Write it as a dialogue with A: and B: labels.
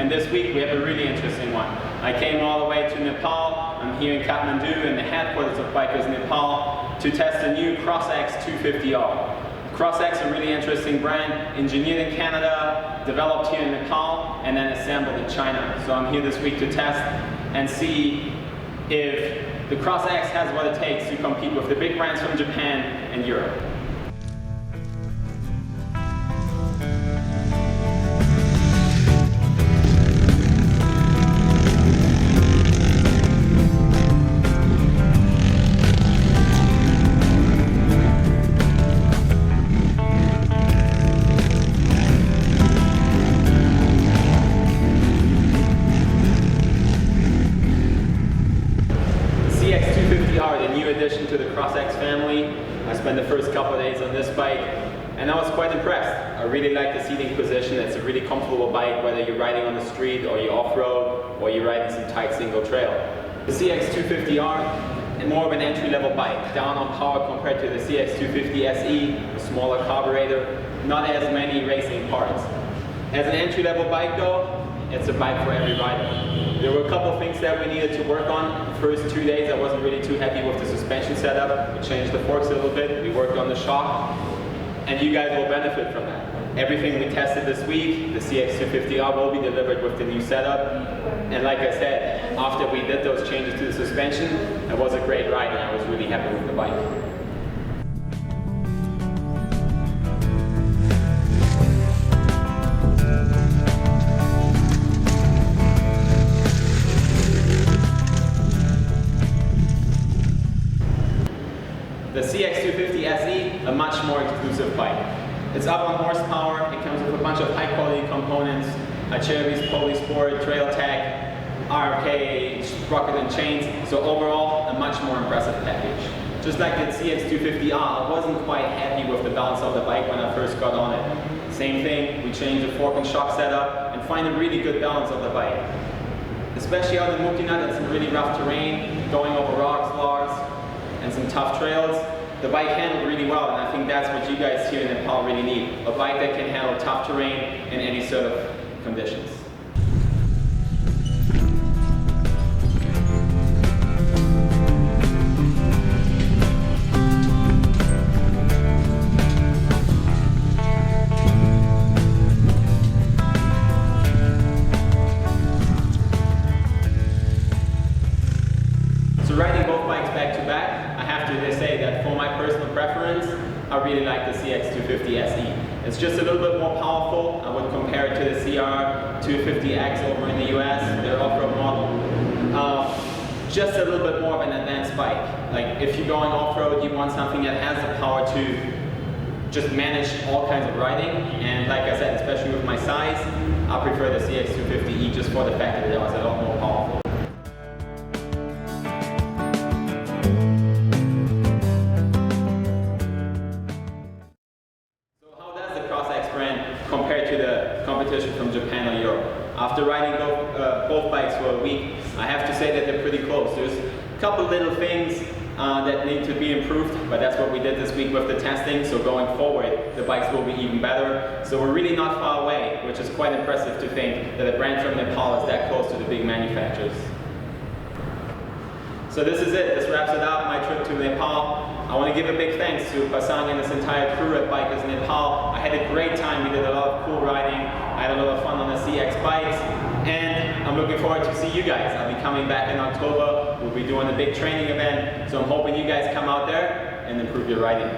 A: And this week we have a really interesting one. I came all the way to Nepal. I'm here in Kathmandu in the headquarters of Bikers Nepal to test a new CrossX 250R. CrossX is a really interesting brand, engineered in Canada, developed here in Nepal, and then assembled in China. So I'm here this week to test and see if the CrossX has what it takes to compete with the big brands from Japan and Europe. CX 250R, the new addition to the CrossX family. I spent the first couple of days on this bike and I was quite impressed. I really like the seating position. It's a really comfortable bike, whether you're riding on the street or you're off-road or you're riding some tight single trail. The CX 250R is more of an entry-level bike, down on power compared to the CX 250 SE, a smaller carburetor, not as many racing parts. As an entry-level bike though, it's a bike for every rider. There were a couple of things that we needed to work on. The first 2 days I wasn't really too happy with the suspension setup. We changed the forks a little bit, we worked on the shock, and you guys will benefit from that. Everything we tested this week, the CX 250R will be delivered with the new setup. And like I said, after we did those changes to the suspension, it was a great ride and I was really happy with the bike. The CX 250 SE, a much more exclusive bike. It's up on horsepower, it comes with a bunch of high quality components, a Cherokee Polysport, Trail Tech, RK, sprocket and chains, so overall a much more impressive package. Just like the CX 250R, I wasn't quite happy with the balance of the bike when I first got on it. Same thing, we changed the fork and shock setup and find a really good balance of the bike. Especially on the multi-nut and some really rough terrain, going over rocks, logs, and some tough trails, the bike handled really well, and I think that's what you guys here in Nepal really need. A bike that can handle tough terrain in any sort of conditions. So riding both bikes back to back, I have to say that for my personal preference, I really like the CX 250 SE. It's just a little bit more powerful. I would compare it to the CR 250X over in the US, their off-road model. Just a little bit more of an advanced bike. Like if you're going off-road, you want something that has the power to just manage all kinds of riding. And like I said, especially with my size, I prefer the CX 250E just for the fact that it was a lot more powerful. Compared to the competition from Japan or Europe. After riding both bikes for a week, I have to say that they're pretty close. There's a couple little things that need to be improved, but that's what we did this week with the testing, so going forward, the bikes will be even better. So we're really not far away, which is quite impressive to think that a brand from Nepal is that close to the big manufacturers. So this is it. This wraps it up, my trip to Nepal. I want to give a big thanks to Pasang and his entire crew at Bikers Nepal. I had a great time. We did a lot of cool riding. I had a lot of fun on the CX bikes. And I'm looking forward to see you guys. I'll be coming back in October. We'll be doing a big training event. So I'm hoping you guys come out there and improve your riding.